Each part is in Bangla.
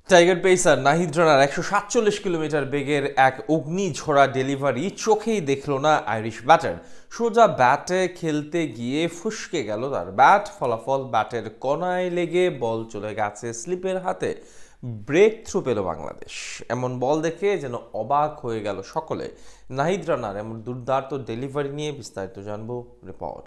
টাইগার পেসার নাহিদ রানার 147 কিলোমিটার বেগের এক অগ্নিঝরা ডেলিভারি চোখেই দেখল না আইরিশ ব্যাটার। সোজা ব্যাটে খেলতে গিয়ে ফসকে গেল তার ব্যাট। ফলাফল ব্যাটের কণায় লেগে বল চলে গেছে স্লিপের হাতে। ব্রেক থ্রু পেল বাংলাদেশ। এমন বল দেখে যেন অবাক হয়ে গেল সকলে। নাহিদ রানার এমন দুর্দান্ত ডেলিভারি নিয়ে বিস্তারিত জানবো রিপোর্ট।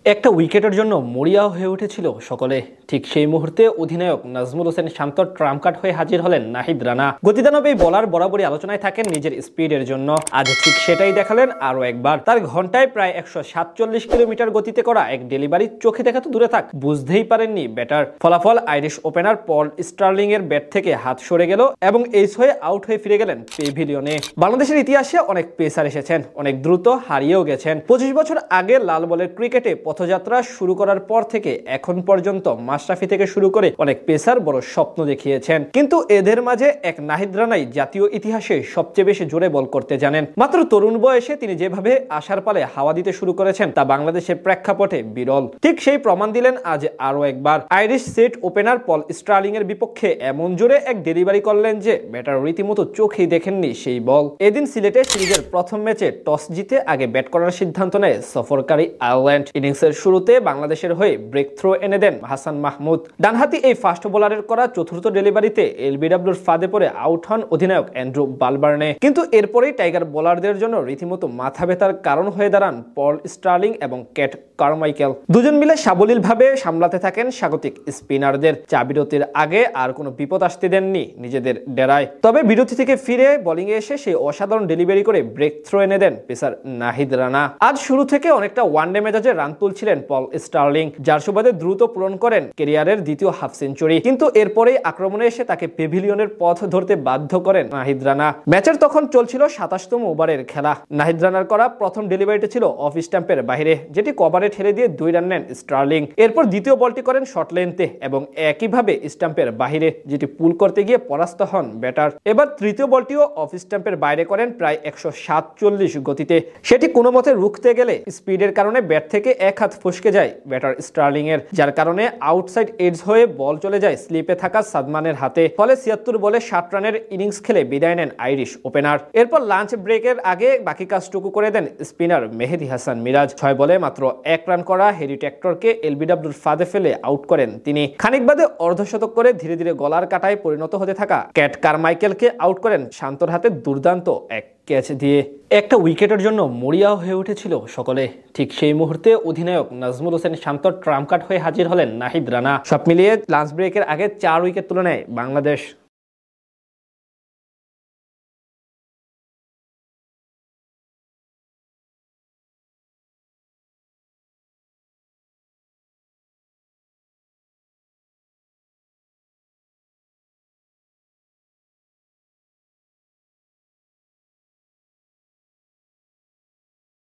একটা উইকেটের জন্য মরিয়া হয়ে উঠেছিল সকলে। ঠিক সেই মুহূর্তে অধিনায়ক নাজমুল হোসেন শান্তর ট্রাম্প কার্ড হয়ে হাজির হলেন নাহিদ রানা। গতিদানব এই বলার বরাবরই আলোচনায় থাকেন নিজের স্পিডের জন্য। আজ ঠিক সেটাই দেখালেন আরো একবার। তার ঘন্টায় প্রায় 147 কিলোমিটার গতিতে করা এক ডেলিভারি চোখে দেখা তো দূরে থাক, বুঝতেই পারেননি ব্যাটার। ফলাফল আইরিশ ওপেনার পল স্টার্লিং এর ব্যাট থেকে হাত সরে গেল এবং এইস হয়ে আউট হয়ে ফিরে গেলেন পেভিলিয়নে। বাংলাদেশের ইতিহাসে অনেক পেসার এসেছেন, অনেক দ্রুত হারিয়েও গেছেন। 25 বছর আগে লাল বলের ক্রিকেটে পথযাত্রা শুরু করার পর থেকে এখন পর্যন্ত মাশরাফি থেকে শুরু করে অনেক পেসার বড় স্বপ্ন দেখিয়েছেন, কিন্তু এদের মাঝে এক নাহিদ রানাই জাতীয় ইতিহাসে সবচেয়ে বেশি জোরে বল করতে জানেন। মাত্র তরুণ বয়সে তিনি যেভাবে আশার পালে হাওয়া দিতে শুরু করেছেন তা বাংলাদেশের প্রেক্ষাপটে বিরল। ঠিক সেই প্রমাণ দিলেন আজ আরো একবার। Irish set opener Paul Stirling এর বিপক্ষে এমন জোরে এক ডেলিভারি করলেন যে ব্যাটার রীতিমতো চোখেই দেখেননি সেই বল। এদিন সিলেটে সিরিজের প্রথম ম্যাচে টস জিতে আগে ব্যাট করার সিদ্ধান্ত নেয় সফরকারী আয়ারল্যান্ড। ইনিংসের শুরুতে বাংলাদেশের হয়ে ব্রেক থ্রো এনে দেন হাসান মাহমুদ। ডানহাতি এই ফাস্ট বোলারের করা চতুর্থ ডেলিভারিতে এলবিডব্লিউর ফাঁদে পড়ে আউট হন অধিনায়ক অ্যান্ড্রু বালবার্নে। কিন্তু এরপরেই টাইগার বোলারদের জন্য রীতিমতো মাথা ব্যথার কারণ হয়ে দাঁড়ান পল স্টার্লিং এবং ক্যাট কারমাইকেল। দুজন মিলে সাবলীলভাবে সামলাতে থাকেন স্বাগতিক স্পিনারদের। চা বিরতির আগে আর কোনো বিপদ আসতে দেননি নিজেদের ডেরায়। তবে বিরতি থেকে ফিরে বোলিং এ এসে সেই অসাধারণ ডেলিভারি করে ব্রেক থ্রো এনে দেন পেসার নাহিদ রানা। আজ শুরু থেকে অনেকটা ওয়ানডে মেজাজে রান তুলছিলেন পল স্টার্লিং, যার সুবাদে দ্রুত পূরণ করেন ক্যারিয়ারের দ্বিতীয় হাফ সেঞ্চুরি। কিন্তু এরপরেই আক্রমণে এসে তাকে পেভিলিয়নের পথ ধরতে বাধ্য করেন নাহিদ রানা। ম্যাচের তখন চলছিল 27তম ওভারের খেলা। নাহিদ রানার করা প্রথম ডেলিভারিটি ছিল অফ স্টাম্পের বাইরে, যেটি কভারে ঠেলে দিয়ে 2 রান নেন স্টার্লিং। এরপর দ্বিতীয় বলটি করেন শর্ট লেন্থে এবং একইভাবে স্টাম্পের বাইরে, যেটি পুল করতে গিয়ে পরাস্ত হন ব্যাটার। এবার তৃতীয় বলটিও অফ স্টাম্পের বাইরে করেন প্রায় 147 গতিতে। সেটি কোনো মতে রুখতে গেলে স্পিডের কারণে ব্যাট থেকে এক হাত ফসকে যায় ব্যাটার স্টার্লিং এর, যার কারণে আউটসাইড এজ হয়ে বল চলে যায় স্লিপে থাকা সাদমানের হাতে। ফলে 76 বলে 60 রানের ইনিংস খেলে বিদায় নেন আইরিশ ওপেনার। এরপর লাঞ্চ ব্রেকের আগে বাকি কাজটুকু করে দেন স্পিনার মেহেদী হাসান মিরাজ। 6 বলে মাত্র 1 রান করা হেরি ট্র্যাক্টরকে এলবিডব্লিউর ফাঁদে ফেলে আউট করেন তিনি। খানিক বাদে অর্ধশতক করে ধীরে ধীরে গলার কাটায় পরিণত হতে থাকা ক্যাট কারমাইকেলকে আউট করেন শান্তর হাতে দুর্দান্ত এক ক্যাচ দিয়ে। একটা উইকেটের জন্য মরিয়া হয়ে উঠেছিল সকলে। ঠিক সেই মুহূর্তে অধিনায়ক নাজমুল হোসেন শান্তর ট্রাম্প কার্ড হয়ে হাজির হলেন নাহিদ রানা। সব মিলিয়ে লাঞ্চ ব্রেকের আগে 4 উইকেট তুলে নেয় বাংলাদেশ।